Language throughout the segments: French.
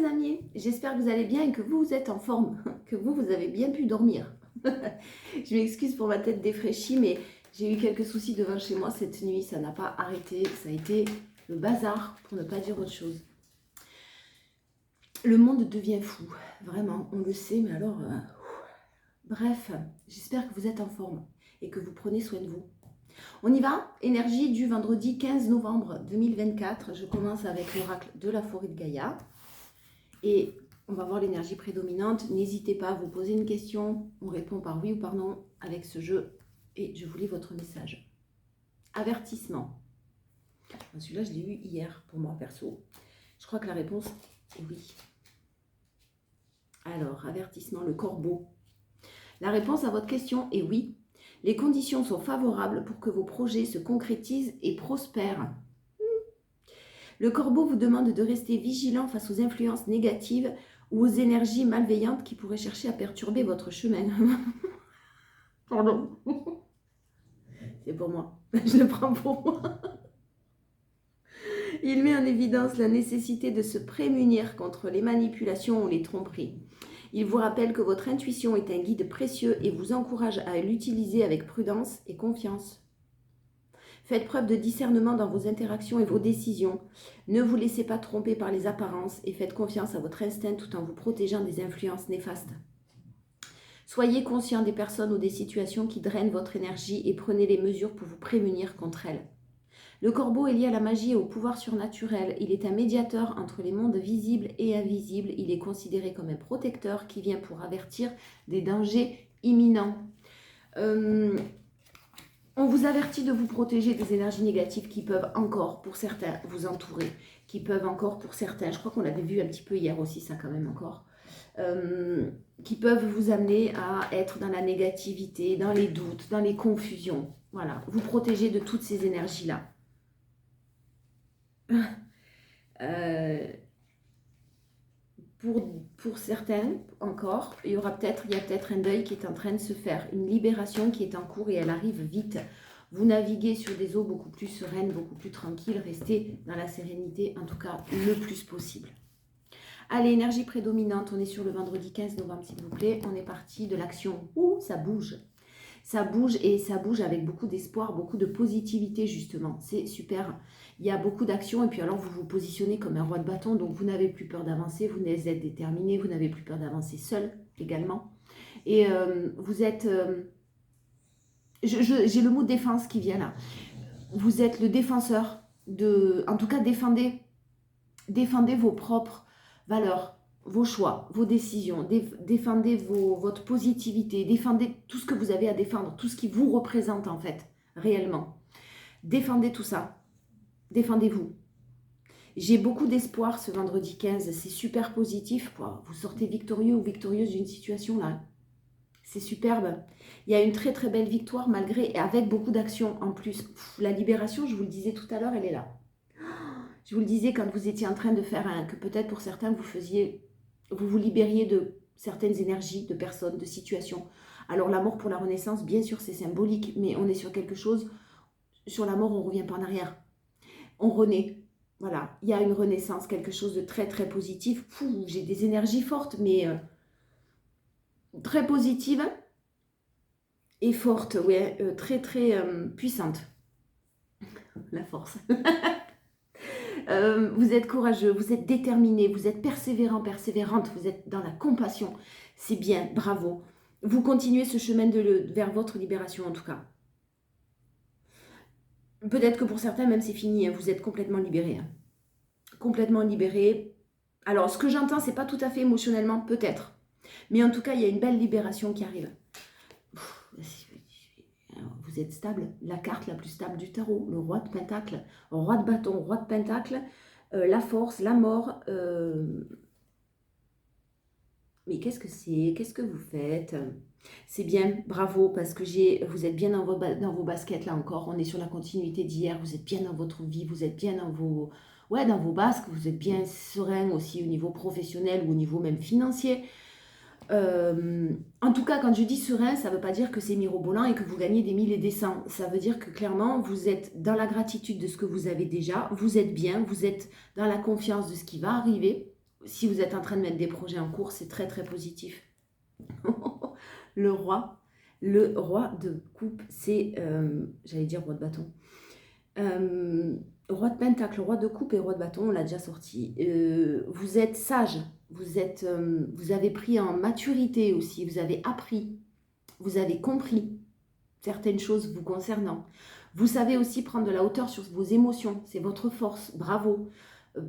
amis, j'espère que vous allez bien et que vous êtes en forme, que vous avez bien pu dormir. Je m'excuse pour ma tête défraîchie, mais j'ai eu quelques soucis devant chez moi cette nuit, ça n'a pas arrêté, ça a été le bazar pour ne pas dire autre chose. Le monde devient fou, vraiment, on le sait, mais alors... Bref, j'espère que vous êtes en forme et que vous prenez soin de vous. On y va, énergie du vendredi 15 novembre 2024. Je commence avec l'oracle de la forêt de Gaïa. Et on va voir l'énergie prédominante. N'hésitez pas à vous poser une question. On répond par oui ou par non avec ce jeu. Et je vous lis votre message. Avertissement. Celui-là, je l'ai eu hier pour moi perso. Je crois que la réponse est oui. Alors, avertissement, le corbeau. La réponse à votre question est oui. Les conditions sont favorables pour que vos projets se concrétisent et prospèrent. Le corbeau vous demande de rester vigilant face aux influences négatives ou aux énergies malveillantes qui pourraient chercher à perturber votre chemin. Pardon. C'est pour moi. Je le prends pour moi. Il met en évidence la nécessité de se prémunir contre les manipulations ou les tromperies. Il vous rappelle que votre intuition est un guide précieux et vous encourage à l'utiliser avec prudence et confiance. Faites preuve de discernement dans vos interactions et vos décisions. Ne vous laissez pas tromper par les apparences et faites confiance à votre instinct tout en vous protégeant des influences néfastes. Soyez conscient des personnes ou des situations qui drainent votre énergie et prenez les mesures pour vous prémunir contre elles. Le corbeau est lié à la magie et au pouvoir surnaturel. Il est un médiateur entre les mondes visibles et invisibles. Il est considéré comme un protecteur qui vient pour avertir des dangers imminents. On vous avertit de vous protéger des énergies négatives qui peuvent encore, pour certains, vous entourer. Qui peuvent encore, pour certains, je crois qu'on l'avait vu un petit peu hier aussi, ça quand même encore, qui peuvent vous amener à être dans la négativité, dans les doutes, dans les confusions. Voilà, vous protéger de toutes ces énergies-là. Pour certains encore, il y a peut-être un deuil qui est en train de se faire, une libération qui est en cours et elle arrive vite. Vous naviguez sur des eaux beaucoup plus sereines, beaucoup plus tranquilles, restez dans la sérénité, en tout cas le plus possible. Allez, énergie prédominante, on est sur le vendredi 15 novembre s'il vous plaît, on est parti de l'action. Ouh, ça bouge. Ça bouge et ça bouge avec beaucoup d'espoir, beaucoup de positivité justement. C'est super. Il y a beaucoup d'action et puis alors vous vous positionnez comme un roi de bâton. Donc vous n'avez plus peur d'avancer, vous êtes déterminé, vous n'avez plus peur d'avancer seul également. Et vous êtes... j'ai le mot défense qui vient là. Vous êtes le défenseur de... En tout cas, défendez vos propres valeurs. Vos choix, vos décisions, défendez votre positivité, défendez tout ce que vous avez à défendre, tout ce qui vous représente en fait, réellement. Défendez tout ça, défendez-vous. J'ai beaucoup d'espoir ce vendredi 15, c'est super positif, quoi. Vous sortez victorieux ou victorieuse d'une situation là. C'est superbe. Il y a une très très belle victoire malgré et avec beaucoup d'action en plus. La libération, je vous le disais tout à l'heure, elle est là. Je vous le disais quand vous étiez en train de faire que peut-être pour certains vous vous libériez de certaines énergies, de personnes, de situations. Alors la mort pour la renaissance, bien sûr c'est symbolique, mais on est sur quelque chose, sur la mort on ne revient pas en arrière. On renaît, voilà, il y a une renaissance, quelque chose de très très positif. J'ai des énergies fortes, mais très positives et fortes, ouais, très très puissantes. La force. Vous êtes courageux, vous êtes déterminé, vous êtes persévérant, persévérante, vous êtes dans la compassion. C'est bien, bravo. Vous continuez ce chemin vers votre libération en tout cas. Peut-être que pour certains, même c'est fini, hein, vous êtes complètement libéré. Hein. Complètement libéré. Alors, ce que j'entends, c'est pas tout à fait émotionnellement, peut-être. Mais en tout cas, il y a une belle libération qui arrive. Vous êtes stable, la carte la plus stable du tarot, le roi de pentacle, roi de bâton, roi de pentacle, la force, la mort. Mais qu'est-ce que c'est? Qu'est-ce que vous faites? C'est bien, bravo, parce que vous êtes bien dans vos baskets là encore. On est sur la continuité d'hier, vous êtes bien dans votre vie, vous êtes bien dans vos basques, vous êtes bien serein aussi au niveau professionnel ou au niveau même financier. En tout cas, quand je dis serein, ça ne veut pas dire que c'est mirobolant et que vous gagnez des 1000 et des 100. Ça veut dire que clairement, vous êtes dans la gratitude de ce que vous avez déjà, vous êtes bien, vous êtes dans la confiance de ce qui va arriver. si vous êtes en train de mettre des projets en cours, c'est très très positif. Le roi de coupe, c'est, j'allais dire roi de bâton. Roi de pentacle, roi de coupe et roi de bâton, on l'a déjà sorti. Vous êtes sage, vous avez pris en maturité aussi, vous avez appris, vous avez compris certaines choses vous concernant. Vous savez aussi prendre de la hauteur sur vos émotions, c'est votre force, bravo.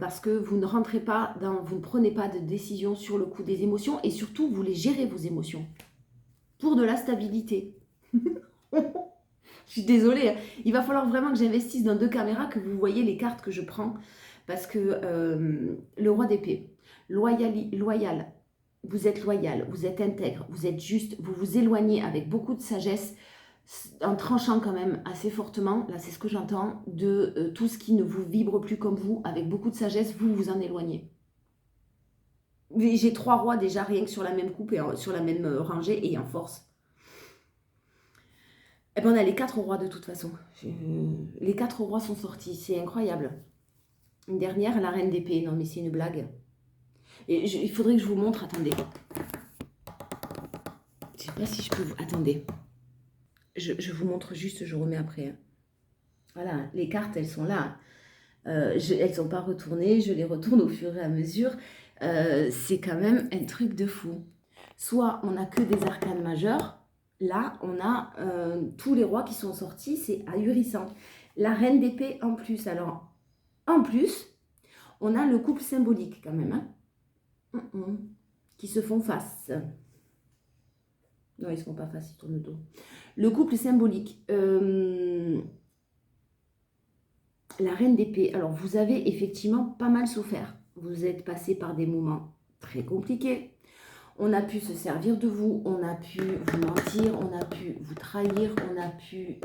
Parce que vous ne rentrez pas vous ne prenez pas de décision sur le coup des émotions et surtout vous les gérez vos émotions pour de la stabilité. Je suis désolée, il va falloir vraiment que j'investisse dans 2 caméras, que vous voyez les cartes que je prends, parce que le roi d'épée, loyal, vous êtes loyal, vous êtes intègre, vous êtes juste, vous vous éloignez avec beaucoup de sagesse, en tranchant quand même assez fortement, là c'est ce que j'entends, de tout ce qui ne vous vibre plus comme vous, avec beaucoup de sagesse, vous vous en éloignez. J'ai 3 rois déjà, rien que sur la même coupe et sur la même rangée et en force. Eh ben on a les 4 rois de toute façon. Les 4 rois sont sortis, c'est incroyable. Une dernière, la reine d'épée. Non mais c'est une blague. Et il faudrait que je vous montre, attendez. Je sais pas si je peux vous... Attendez. Je vous montre juste, je remets après. Voilà, les cartes, elles sont là. Elles ne sont pas retournées, je les retourne au fur et à mesure. C'est quand même un truc de fou. Soit on n'a que des arcanes majeurs, là on a tous les rois qui sont sortis, c'est ahurissant. La reine d'épée en plus, alors en plus, on a le couple symbolique quand même, hein, qui se font face. Non, ils ne se font pas face, ils tournent le dos. Le couple symbolique. La reine d'épée, alors vous avez effectivement pas mal souffert. Vous êtes passé par des moments très compliqués. On a pu se servir de vous, on a pu vous mentir, on a pu vous trahir, on a pu...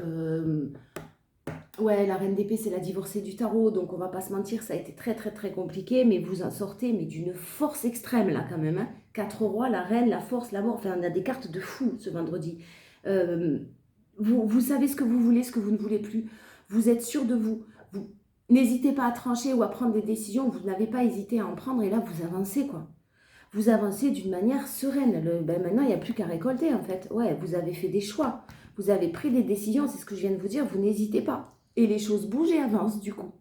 Ouais, la reine d'épée, c'est la divorcée du tarot, donc on va pas se mentir, ça a été très très très compliqué, mais vous en sortez mais d'une force extrême là quand même. 4 rois, la reine, la force, la mort, enfin on a des cartes de fou ce vendredi. Vous savez ce que vous voulez, ce que vous ne voulez plus. Vous êtes sûr de vous. Vous n'hésitez pas à trancher ou à prendre des décisions. Vous n'avez pas hésité à en prendre et là, vous avancez quoi. Vous avancez d'une manière sereine. Maintenant, il n'y a plus qu'à récolter en fait. Ouais, vous avez fait des choix. Vous avez pris des décisions, c'est ce que je viens de vous dire. Vous n'hésitez pas. Et les choses bougent et avancent du coup.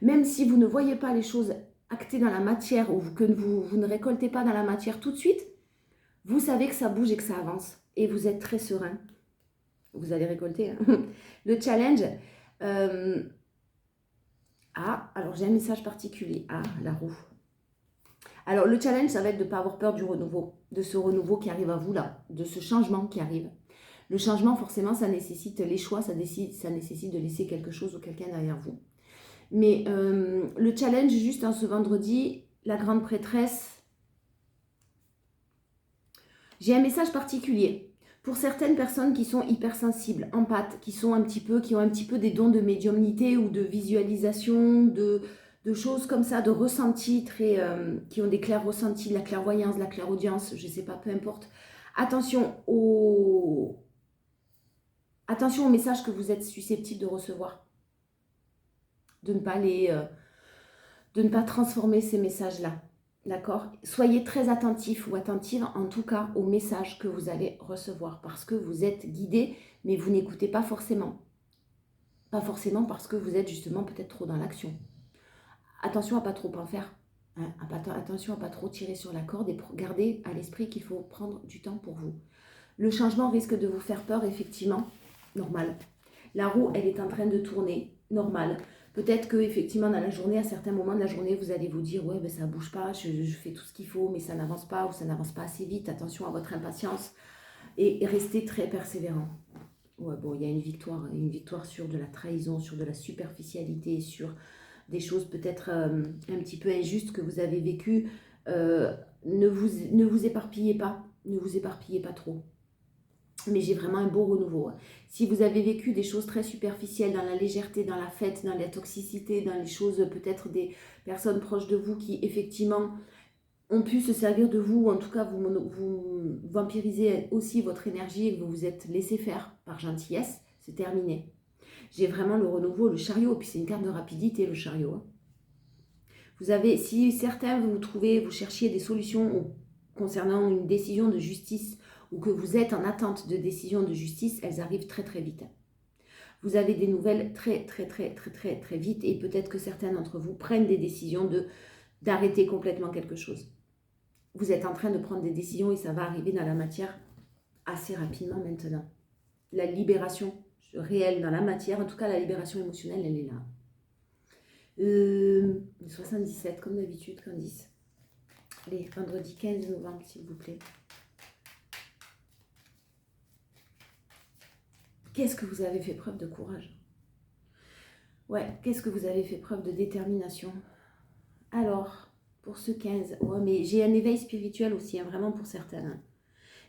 Même si vous ne voyez pas les choses actées dans la matière ou que vous ne récoltez pas dans la matière tout de suite, vous savez que ça bouge et que ça avance. Et vous êtes très serein. Vous allez récolter. Le challenge. Alors j'ai un message particulier. La roue. Alors le challenge, ça va être de ne pas avoir peur du renouveau. De ce renouveau qui arrive à vous là. De ce changement qui arrive. Le changement, forcément, ça nécessite les choix. Ça nécessite de laisser quelque chose ou quelqu'un derrière vous. Mais le challenge, juste ce vendredi, la grande prêtresse. J'ai un message particulier. Pour certaines personnes qui sont hypersensibles, empathes, qui ont un petit peu des dons de médiumnité ou de visualisation, de choses comme ça, de ressentis, qui ont des clairs ressentis, de la clairvoyance, de la clairaudience, je ne sais pas, peu importe. Attention aux messages que vous êtes susceptibles de recevoir. De ne pas transformer ces messages-là. D'accord? Soyez très attentifs ou attentives en tout cas aux messages que vous allez recevoir parce que vous êtes guidé, mais vous n'écoutez pas forcément. Pas forcément parce que vous êtes justement peut-être trop dans l'action. Attention à ne pas trop en faire. Attention à ne pas trop tirer sur la corde et gardez à l'esprit qu'il faut prendre du temps pour vous. Le changement risque de vous faire peur, effectivement. Normal. La roue, elle est en train de tourner. Normal. Peut-être que effectivement dans la journée, à certains moments de la journée, vous allez vous dire ouais, ben ça bouge pas, je fais tout ce qu'il faut, mais ça n'avance pas ou ça n'avance pas assez vite. Attention à votre impatience et restez très persévérant. Ouais, bon, il y a une victoire sur de la trahison, sur de la superficialité, sur des choses peut-être un petit peu injustes que vous avez vécues. Ne vous éparpillez pas, ne vous éparpillez pas trop. Mais j'ai vraiment un beau renouveau. Si vous avez vécu des choses très superficielles dans la légèreté, dans la fête, dans la toxicité, dans les choses peut-être des personnes proches de vous qui effectivement ont pu se servir de vous, ou en tout cas vous vampirisez aussi votre énergie et que vous vous êtes laissé faire par gentillesse, c'est terminé. J'ai vraiment le renouveau, le chariot, et puis c'est une carte de rapidité le chariot. Vous avez, si certains vous cherchiez des solutions concernant une décision de justice ou que vous êtes en attente de décision de justice, elles arrivent très très vite. Vous avez des nouvelles très très très très très très vite et peut-être que certains d'entre vous prennent des décisions d'arrêter complètement quelque chose. Vous êtes en train de prendre des décisions et ça va arriver dans la matière assez rapidement maintenant. La libération réelle dans la matière, en tout cas la libération émotionnelle, elle est là. 77 comme d'habitude, Candice. Allez, vendredi 15 novembre s'il vous plaît. Qu'est-ce que vous avez fait preuve de courage? Ouais, qu'est-ce que vous avez fait preuve de détermination? Alors, pour ce 15, ouais, mais j'ai un éveil spirituel aussi, hein, vraiment pour certains. Hein.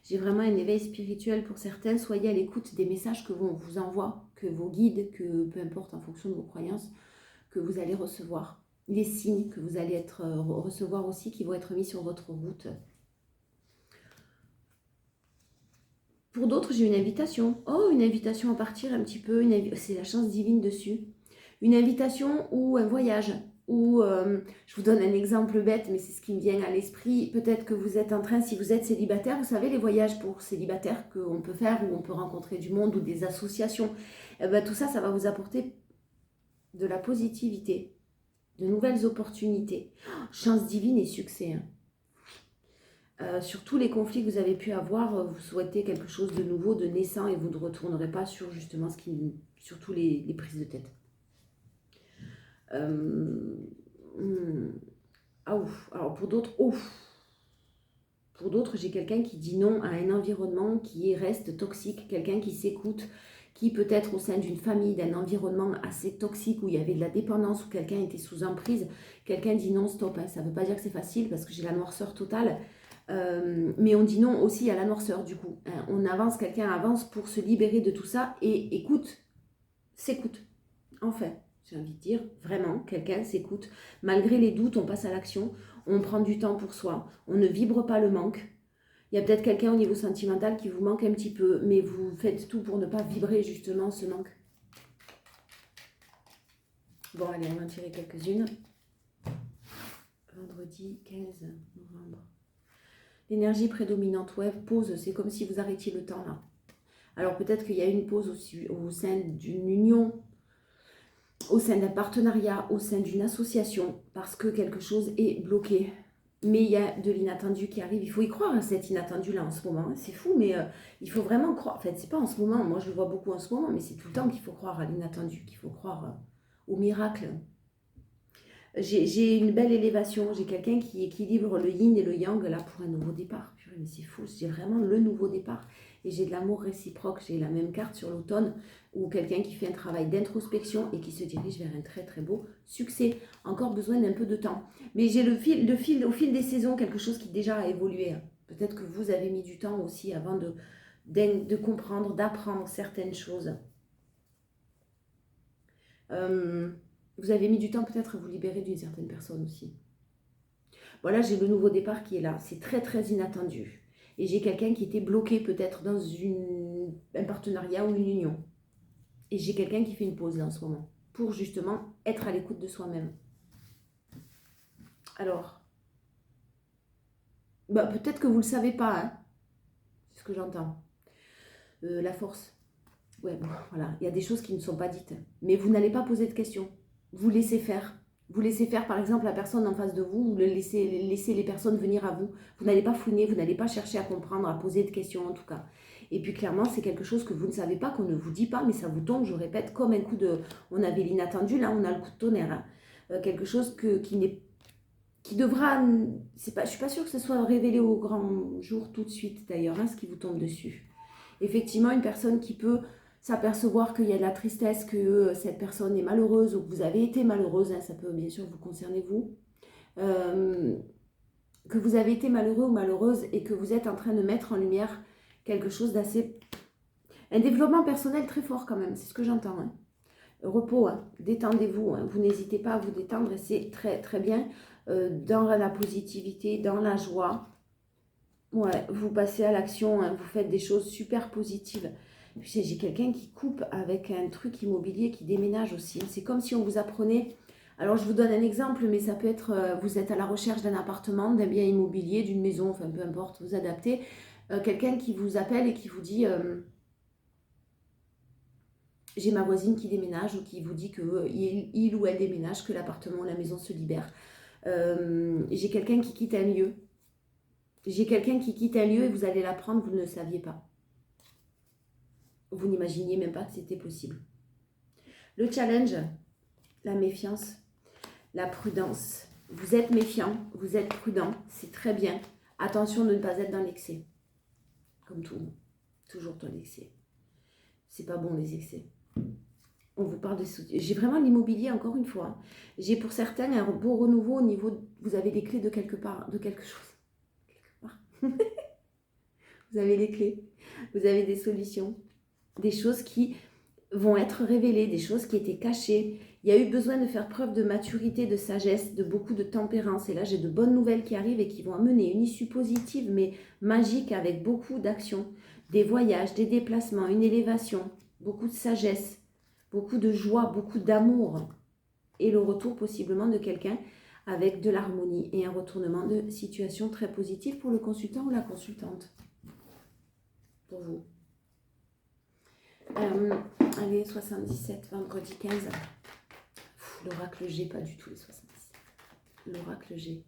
J'ai vraiment un éveil spirituel pour certains. Soyez à l'écoute des messages que vous envoie, que vos guides, que peu importe en fonction de vos croyances, que vous allez recevoir. Les signes que vous allez recevoir aussi, qui vont être mis sur votre route. Pour d'autres, j'ai une invitation. Oh, une invitation à partir un petit peu. C'est la chance divine dessus. Une invitation ou un voyage. Ou, je vous donne un exemple bête, mais c'est ce qui me vient à l'esprit. Peut-être que vous êtes en train, si vous êtes célibataire, vous savez, les voyages pour célibataires qu'on peut faire, où on peut rencontrer du monde ou des associations. Eh ben, tout ça, ça va vous apporter de la positivité, de nouvelles opportunités. Chance divine et succès. Hein. Sur tous les conflits que vous avez pu avoir, vous souhaitez quelque chose de nouveau, de naissant, et vous ne retournerez pas sur justement surtout les prises de tête. Ah ouf. Alors pour d'autres, Pour d'autres, j'ai quelqu'un qui dit non à un environnement qui reste toxique, quelqu'un qui s'écoute, qui peut être au sein d'une famille, d'un environnement assez toxique où il y avait de la dépendance, où quelqu'un était sous emprise. Quelqu'un dit non, stop. Hein. Ça ne veut pas dire que c'est facile parce que j'ai la noirceur totale. Mais on dit non aussi à la noirceur du coup. Hein. On avance, quelqu'un avance pour se libérer de tout ça et s'écoute. Enfin, j'ai envie de dire, vraiment, quelqu'un s'écoute. Malgré les doutes, on passe à l'action, on prend du temps pour soi, on ne vibre pas le manque. Il y a peut-être quelqu'un au niveau sentimental qui vous manque un petit peu, mais vous faites tout pour ne pas vibrer justement ce manque. Bon, allez, on va en tirer quelques-unes. Vendredi 15 novembre. L'énergie prédominante, ouais, pause, c'est comme si vous arrêtiez le temps là. Alors peut-être qu'il y a une pause aussi au sein d'une union, au sein d'un partenariat, au sein d'une association, parce que quelque chose est bloqué. Mais il y a de l'inattendu qui arrive. Il faut y croire à cet inattendu-là en ce moment. C'est fou, mais il faut vraiment croire. En fait, c'est pas en ce moment. Moi, je le vois beaucoup en ce moment, mais c'est tout le temps qu'il faut croire à l'inattendu, qu'il faut croire au miracle. J'ai une belle élévation. J'ai quelqu'un qui équilibre le yin et le yang là pour un nouveau départ. Purée, mais c'est fou. J'ai vraiment le nouveau départ. Et j'ai de l'amour réciproque. J'ai la même carte sur l'automne ou quelqu'un qui fait un travail d'introspection et qui se dirige vers un très très beau succès. Encore besoin d'un peu de temps. Mais j'ai au fil des saisons, quelque chose qui déjà a évolué. Peut-être que vous avez mis du temps aussi avant de comprendre, d'apprendre certaines choses. Vous avez mis du temps peut-être à vous libérer d'une certaine personne aussi. Voilà, j'ai le nouveau départ qui est là. C'est très très inattendu. Et j'ai quelqu'un qui était bloqué peut-être dans un partenariat ou une union. Et j'ai quelqu'un qui fait une pause là en ce moment. Pour justement être à l'écoute de soi-même. Alors, peut-être que vous ne le savez pas. Hein. C'est ce que j'entends. La force. Ouais, bon, voilà. Il y a des choses qui ne sont pas dites. Mais vous n'allez pas poser de questions. Vous laissez faire. Vous laissez faire, par exemple, la personne en face de vous, vous laissez les personnes venir à vous. Vous n'allez pas fouiner, vous n'allez pas chercher à comprendre, à poser de questions en tout cas. Et puis clairement, c'est quelque chose que vous ne savez pas, qu'on ne vous dit pas, mais ça vous tombe, je répète, comme un coup de... On avait l'inattendu, là on a le coup de tonnerre. Hein. Quelque chose qui devra... Je ne suis pas sûre que ce soit révélé au grand jour tout de suite d'ailleurs, hein, ce qui vous tombe dessus. Effectivement, une personne qui peut s'apercevoir qu'il y a de la tristesse, que cette personne est malheureuse ou que vous avez été malheureuse, hein, ça peut bien sûr vous concerner vous, que vous avez été malheureux ou malheureuse et que vous êtes en train de mettre en lumière quelque chose d'assez... Un développement personnel très fort quand même, c'est ce que j'entends. Hein. Repos, hein, détendez-vous, hein, vous n'hésitez pas à vous détendre et c'est très très bien dans la positivité, dans la joie. Ouais, vous passez à l'action, hein, vous faites des choses super positives. J'ai quelqu'un qui coupe avec un truc immobilier qui déménage aussi. C'est comme si on vous apprenait Alors, je vous donne un exemple, mais ça peut être, vous êtes à la recherche d'un appartement, d'un bien immobilier, d'une maison, enfin peu importe, vous adaptez. Quelqu'un qui vous appelle et qui vous dit, j'ai ma voisine qui déménage, ou qui vous dit que il ou elle déménage, que l'appartement ou la maison se libère. J'ai quelqu'un qui quitte un lieu. J'ai quelqu'un qui quitte un lieu et vous allez l'apprendre, vous ne le saviez pas. Vous n'imaginiez même pas que c'était possible. Le challenge, la méfiance, la prudence. Vous êtes méfiant, vous êtes prudent, c'est très bien. Attention de ne pas être dans l'excès. Comme tout, toujours dans l'excès. C'est pas bon les excès. On vous parle de... J'ai vraiment l'immobilier, encore une fois. J'ai pour certains un beau renouveau au niveau... Vous avez les clés de quelque part, de quelque chose. Quelque part. Vous avez les clés. Vous avez des solutions. Des choses qui vont être révélées, des choses qui étaient cachées. Il y a eu besoin de faire preuve de maturité, de sagesse, de beaucoup de tempérance. Et là, j'ai de bonnes nouvelles qui arrivent et qui vont amener une issue positive, mais magique, avec beaucoup d'action. Des voyages, des déplacements, une élévation, beaucoup de sagesse, beaucoup de joie, beaucoup d'amour. Et le retour possiblement de quelqu'un avec de l'harmonie et un retournement de situation très positif pour le consultant ou la consultante. Pour vous. Allez, 77, vendredi 15. L'oracle G, pas du tout les 77. L'oracle G.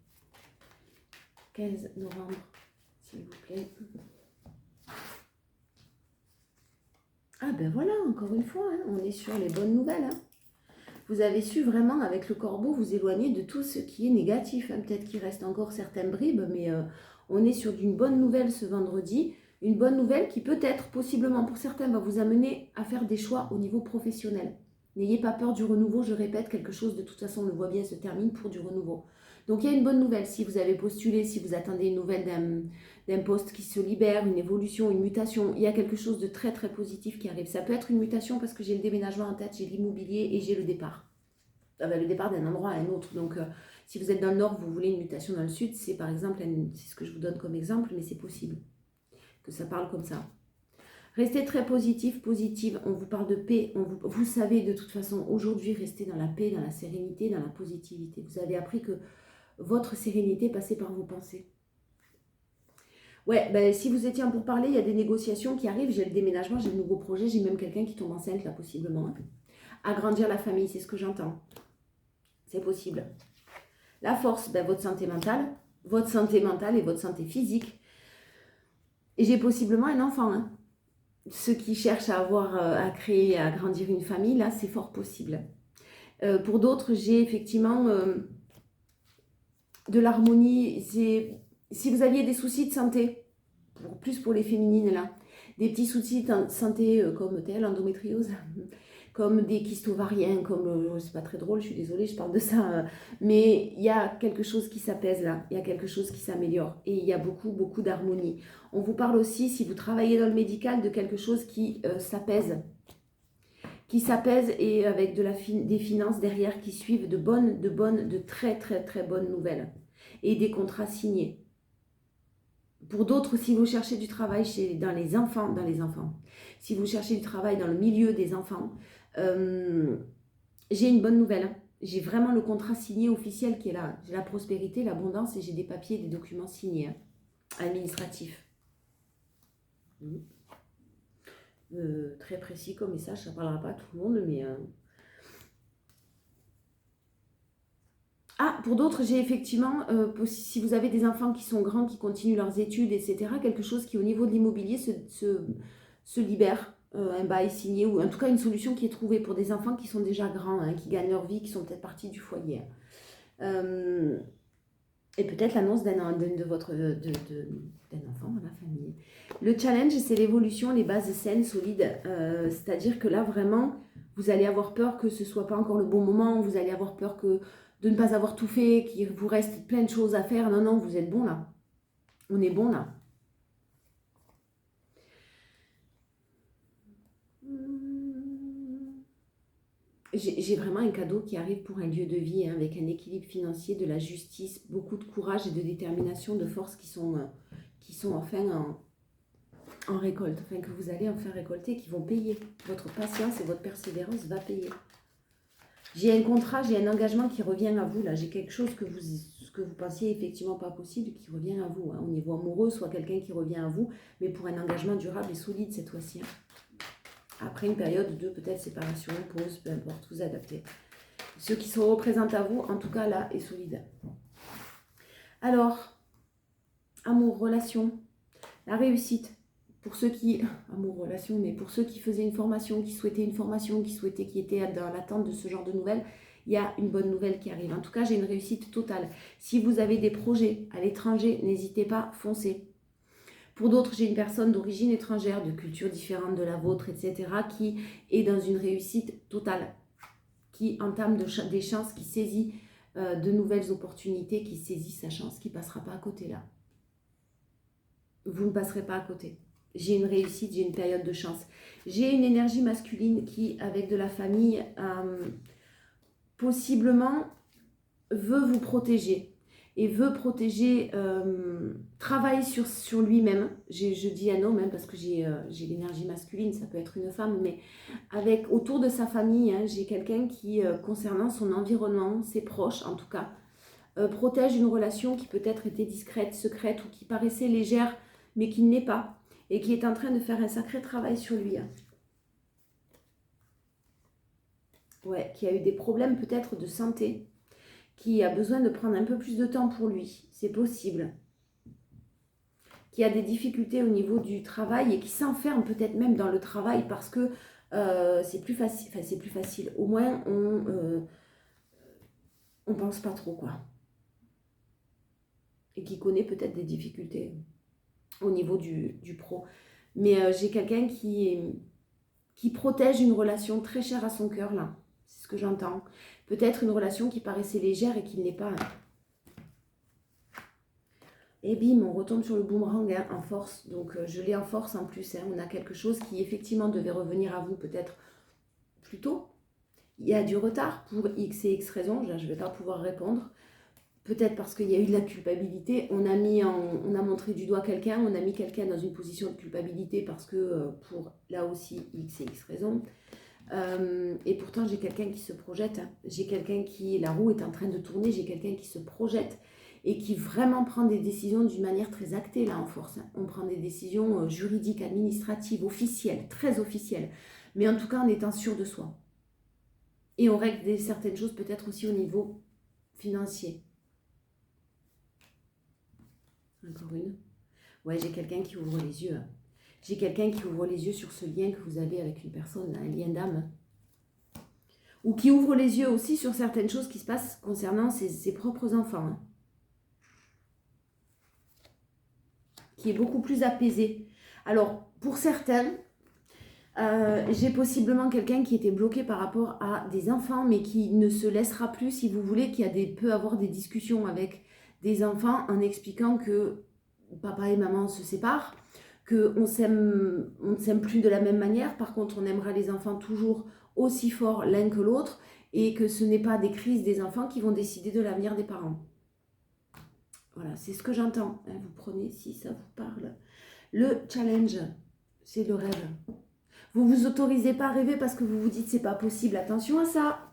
15 novembre, s'il vous plaît. Ah ben voilà, encore une fois, hein, on est sur les bonnes nouvelles. Hein. Vous avez su vraiment, avec le corbeau, vous éloigner de tout ce qui est négatif. Hein. Peut-être qu'il reste encore certaines bribes, mais on est sur d'une bonne nouvelle ce vendredi. Une bonne nouvelle qui peut-être, possiblement pour certains, va vous amener à faire des choix au niveau professionnel. N'ayez pas peur du renouveau, je répète, quelque chose de toute façon, on le voit bien, se termine pour du renouveau. Donc il y a une bonne nouvelle, si vous avez postulé, si vous attendez une nouvelle d'un poste qui se libère, une évolution, une mutation, il y a quelque chose de très très positif qui arrive. Ça peut être une mutation parce que j'ai le déménagement en tête, j'ai l'immobilier et j'ai le départ. Le départ d'un endroit à un autre. Donc si vous êtes dans le nord, vous voulez une mutation dans le sud, c'est par exemple, c'est ce que je vous donne comme exemple, mais c'est possible que ça parle comme ça. Restez très positif, positive, on vous parle de paix, vous savez de toute façon aujourd'hui rester dans la paix, dans la sérénité, dans la positivité. Vous avez appris que votre sérénité passait par vos pensées. Ouais, ben, si vous étiez en pourparlers, il y a des négociations qui arrivent, j'ai le déménagement, j'ai le nouveau projet, j'ai même quelqu'un qui tombe enceinte là possiblement. Hein. Agrandir la famille, c'est ce que j'entends. C'est possible. La force, ben, votre santé mentale et votre santé physique. Et j'ai possiblement un enfant, hein. Ceux qui cherchent à avoir, à créer, à agrandir une famille, là, c'est fort possible. Pour d'autres, j'ai effectivement de l'harmonie. Si vous aviez des soucis de santé, plus pour les féminines, là, des petits soucis de santé comme telle endométriose, comme des kystes ovariens, comme, c'est pas très drôle, je suis désolée, je parle de ça, mais il y a quelque chose qui s'apaise là, il y a quelque chose qui s'améliore, et il y a beaucoup, beaucoup d'harmonie. On vous parle aussi, si vous travaillez dans le médical, de quelque chose qui s'apaise, et avec des finances derrière qui suivent de très, très, très bonnes nouvelles, et des contrats signés. Pour d'autres, si vous cherchez du travail dans les enfants, si vous cherchez du travail dans le milieu des enfants, j'ai une bonne nouvelle. Hein. J'ai vraiment le contrat signé officiel qui est là. J'ai la prospérité, l'abondance et j'ai des papiers, des documents signés hein, administratifs. Très précis comme message, ça ne parlera pas à tout le monde, mais... Ah, pour d'autres, j'ai effectivement, si vous avez des enfants qui sont grands, qui continuent leurs études, etc., quelque chose qui, au niveau de l'immobilier, se libère, un bail signé, ou en tout cas une solution qui est trouvée pour des enfants qui sont déjà grands, hein, qui gagnent leur vie, qui sont peut-être partis du foyer. Et peut-être l'annonce d'un enfant dans la famille. Le challenge, c'est l'évolution, les bases saines, solides. C'est-à-dire que là, vraiment, vous allez avoir peur que ce ne soit pas encore le bon moment, vous allez avoir peur de ne pas avoir tout fait, qu'il vous reste plein de choses à faire. Non, non, vous êtes bon là. On est bon là. J'ai vraiment un cadeau qui arrive pour un lieu de vie hein, avec un équilibre financier, de la justice, beaucoup de courage et de détermination, de force qui sont enfin en récolte, enfin que vous allez enfin récolter, qui vont payer. Votre patience et votre persévérance va payer. J'ai un contrat, j'ai un engagement qui revient à vous. Là, j'ai quelque chose que vous pensiez effectivement pas possible qui revient à vous. Hein. Au niveau amoureux, soit quelqu'un qui revient à vous, mais pour un engagement durable et solide cette fois-ci. Hein. Après une période de peut-être séparation, pause, peu importe, vous adaptez. Ceux qui se représentent à vous, en tout cas là, est solide. Alors, amour, relation, la réussite. Pour ceux qui, amour, relation, mais pour ceux qui faisaient une formation, qui souhaitaient une formation, qui étaient dans l'attente de ce genre de nouvelles, il y a une bonne nouvelle qui arrive. En tout cas, j'ai une réussite totale. Si vous avez des projets à l'étranger, n'hésitez pas, foncez. Pour d'autres, j'ai une personne d'origine étrangère, de culture différente de la vôtre, etc., qui est dans une réussite totale, qui entame des chances, qui saisit de nouvelles opportunités, qui saisit sa chance, qui ne passera pas à côté là. Vous ne passerez pas à côté. J'ai une réussite, j'ai une période de chance. J'ai une énergie masculine qui, avec de la famille, possiblement veut vous protéger et veut protéger, travaille sur lui-même. Je dis un homme, hein, parce que j'ai l'énergie masculine, ça peut être une femme, mais autour de sa famille, hein, j'ai quelqu'un qui, concernant son environnement, ses proches en tout cas, protège une relation qui peut-être était discrète, secrète ou qui paraissait légère, mais qui ne l'est pas, et qui est en train de faire un sacré travail sur lui. Hein. Ouais, qui a eu des problèmes peut-être de santé, qui a besoin de prendre un peu plus de temps pour lui, c'est possible. Qui a des difficultés au niveau du travail et qui s'enferme peut-être même dans le travail parce que c'est plus facile, enfin c'est plus facile, au moins on pense pas trop quoi. Et qui connaît peut-être des difficultés au niveau du pro. Mais j'ai quelqu'un qui protège une relation très chère à son cœur, là. C'est ce que j'entends. Peut-être une relation qui paraissait légère et qui ne l'est pas. Et bim, on retombe sur le boomerang hein, en force. Donc je l'ai en force en plus. Hein. On a quelque chose qui effectivement devait revenir à vous peut-être plus tôt. Il y a du retard pour X et X raisons. Je ne vais pas pouvoir répondre. Peut-être parce qu'il y a eu de la culpabilité, on a montré du doigt quelqu'un, on a mis quelqu'un dans une position de culpabilité parce que pour là aussi X et X raisons. Et pourtant j'ai quelqu'un qui se projette, hein. J'ai quelqu'un qui, la roue est en train de tourner, j'ai quelqu'un qui se projette et qui vraiment prend des décisions d'une manière très actée là en force. Hein. On prend des décisions juridiques, administratives, officielles, très officielles, mais en tout cas en étant sûr de soi. Et on règle certaines choses peut-être aussi au niveau financier. Encore une. Ouais, j'ai quelqu'un qui ouvre les yeux. J'ai quelqu'un qui ouvre les yeux sur ce lien que vous avez avec une personne, un lien d'âme. Ou qui ouvre les yeux aussi sur certaines choses qui se passent concernant ses propres enfants. Hein. Qui est beaucoup plus apaisé. Alors, pour certains, j'ai possiblement quelqu'un qui était bloqué par rapport à des enfants, mais qui ne se laissera plus, si vous voulez, peut avoir des discussions avec des enfants en expliquant que papa et maman se séparent, qu'on ne s'aime plus de la même manière, par contre on aimera les enfants toujours aussi fort l'un que l'autre, et que ce n'est pas des crises des enfants qui vont décider de l'avenir des parents. Voilà, c'est ce que j'entends. Hein, vous prenez si ça vous parle. Le challenge, c'est le rêve. Vous ne vous autorisez pas à rêver parce que vous vous dites c'est pas possible. Attention à ça.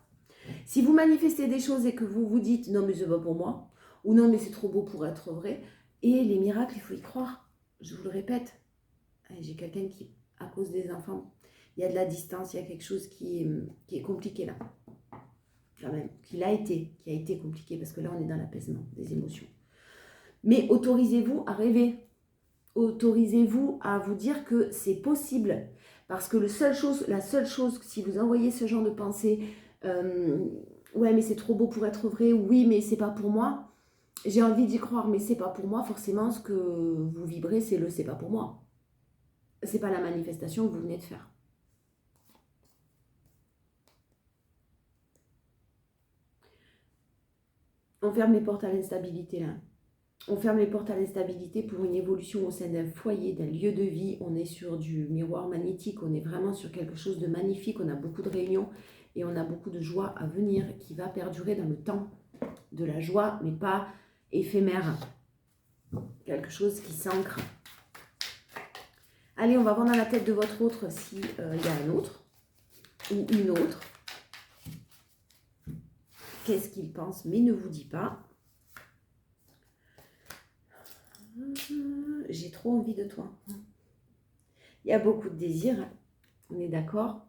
Si vous manifestez des choses et que vous vous dites non mais c'est pas pour moi, ou non mais c'est trop beau pour être vrai, et les miracles, il faut y croire. Je vous le répète. J'ai quelqu'un qui, à cause des enfants, il y a de la distance, il y a quelque chose qui est compliqué là. Quand même, qui a été compliqué parce que là on est dans l'apaisement des émotions. Mais autorisez-vous à rêver. Autorisez-vous à vous dire que c'est possible. Parce que la seule chose, si vous envoyez ce genre de pensée, ouais mais c'est trop beau pour être vrai, oui mais c'est pas pour moi, j'ai envie d'y croire mais c'est pas pour moi, forcément ce que vous vibrez c'est le c'est pas pour moi. C'est pas la manifestation que vous venez de faire. On ferme les portes à l'instabilité là. On ferme les portes à l'instabilité pour une évolution au sein d'un foyer, d'un lieu de vie. On est sur du miroir magnétique, on est vraiment sur quelque chose de magnifique. On a beaucoup de réunions et on a beaucoup de joie à venir qui va perdurer dans le temps. De la joie, mais pas éphémère. Quelque chose qui s'ancre. Allez, on va voir dans la tête de votre autre s'il y a un autre ou une autre. qu'est-ce qu'il pense, mais ne vous dit pas. J'ai trop envie de toi. Il y a beaucoup de désir, on est d'accord.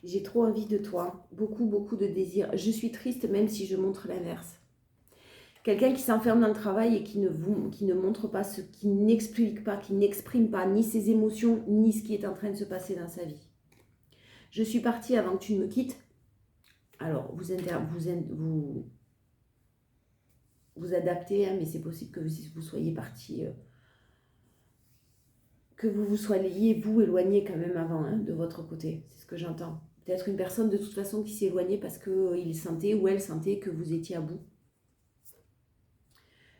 J'ai trop envie de toi, beaucoup, beaucoup de désir. Je suis triste même si je montre l'inverse. Quelqu'un qui s'enferme dans le travail et qui ne montre pas, qui n'explique pas, qui n'exprime pas ni ses émotions, ni ce qui est en train de se passer dans sa vie. Je suis partie avant que tu ne me quittes. Alors, vous adaptez, hein, mais c'est possible que vous soyez parti, que vous vous soyez, vous, éloigné quand même avant, hein, de votre côté. C'est ce que j'entends. Peut-être une personne de toute façon qui s'est éloignée parce qu'il sentait ou elle sentait que vous étiez à bout.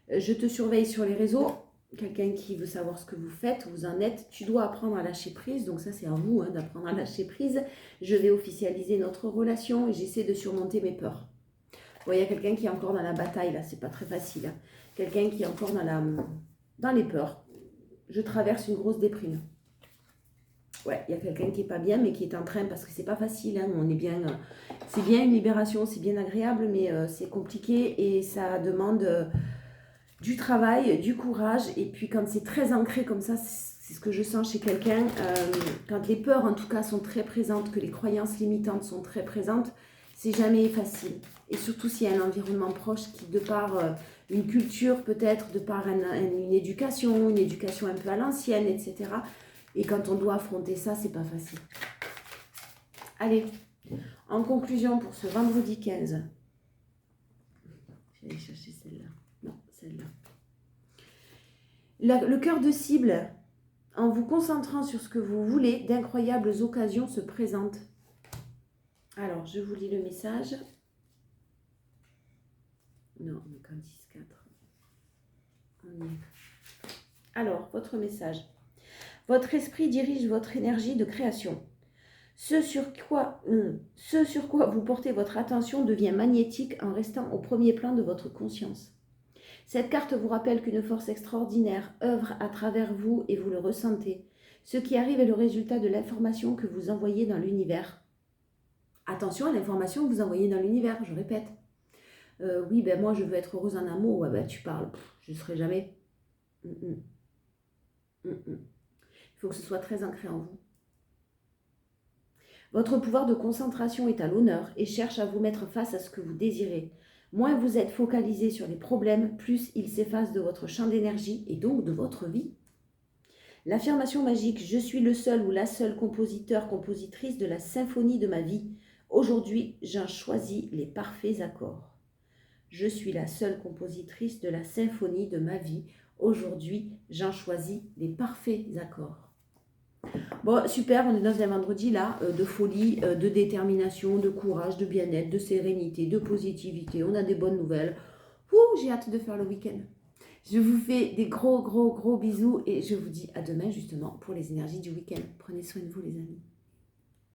Je te surveille sur les réseaux. Quelqu'un qui veut savoir ce que vous faites, vous en êtes. Tu dois apprendre à lâcher prise. Donc ça, c'est à vous, hein, d'apprendre à lâcher prise. Je vais officialiser notre relation et j'essaie de surmonter mes peurs. Bon, il y a quelqu'un qui est encore dans la bataille, là. C'est pas très facile. Hein. Quelqu'un qui est encore dans les peurs. Je traverse une grosse déprime. Ouais, il y a quelqu'un qui est pas bien, mais qui est en train, parce que c'est pas facile, hein, on est bien, c'est bien une libération, c'est bien agréable, mais c'est compliqué et ça demande du travail, du courage, et puis quand c'est très ancré comme ça, c'est ce que je sens chez quelqu'un, quand les peurs en tout cas sont très présentes, que les croyances limitantes sont très présentes, c'est jamais facile, et surtout s'il y a un environnement proche qui, de par une culture peut-être, de par une éducation un peu à l'ancienne, etc., et quand on doit affronter ça, c'est pas facile. Allez, en conclusion pour ce vendredi 15. Je vais aller chercher celle-là. Non, celle-là. Le cœur de cible, en vous concentrant sur ce que vous voulez, d'incroyables occasions se présentent. Alors, je vous lis le message. Non, donc un 10-4. On y est. Alors, votre message. Votre esprit dirige votre énergie de création. Ce sur quoi vous portez votre attention devient magnétique en restant au premier plan de votre conscience. Cette carte vous rappelle qu'une force extraordinaire œuvre à travers vous et vous le ressentez. Ce qui arrive est le résultat de l'information que vous envoyez dans l'univers. Attention à l'information que vous envoyez dans l'univers, je répète. Oui, ben moi je veux être heureuse en amour. Ouais, ben tu parles, je ne serai jamais. Il faut que ce soit très ancré en vous. Votre pouvoir de concentration est à l'honneur et cherche à vous mettre face à ce que vous désirez. Moins vous êtes focalisé sur les problèmes, plus ils s'effacent de votre champ d'énergie et donc de votre vie. L'affirmation magique « Je suis le seul ou la seule compositeur-compositrice de la symphonie de ma vie. Aujourd'hui, j'en choisis les parfaits accords. » Je suis la seule compositrice de la symphonie de ma vie. Aujourd'hui, j'en choisis les parfaits accords. Bon, super, on est dans un vendredi là, de folie, de détermination, de courage, de bien-être, de sérénité, de positivité. On a des bonnes nouvelles. J'ai hâte de faire le week-end. Je vous fais des gros bisous et je vous dis à demain justement pour les énergies du week-end. Prenez soin de vous les amis.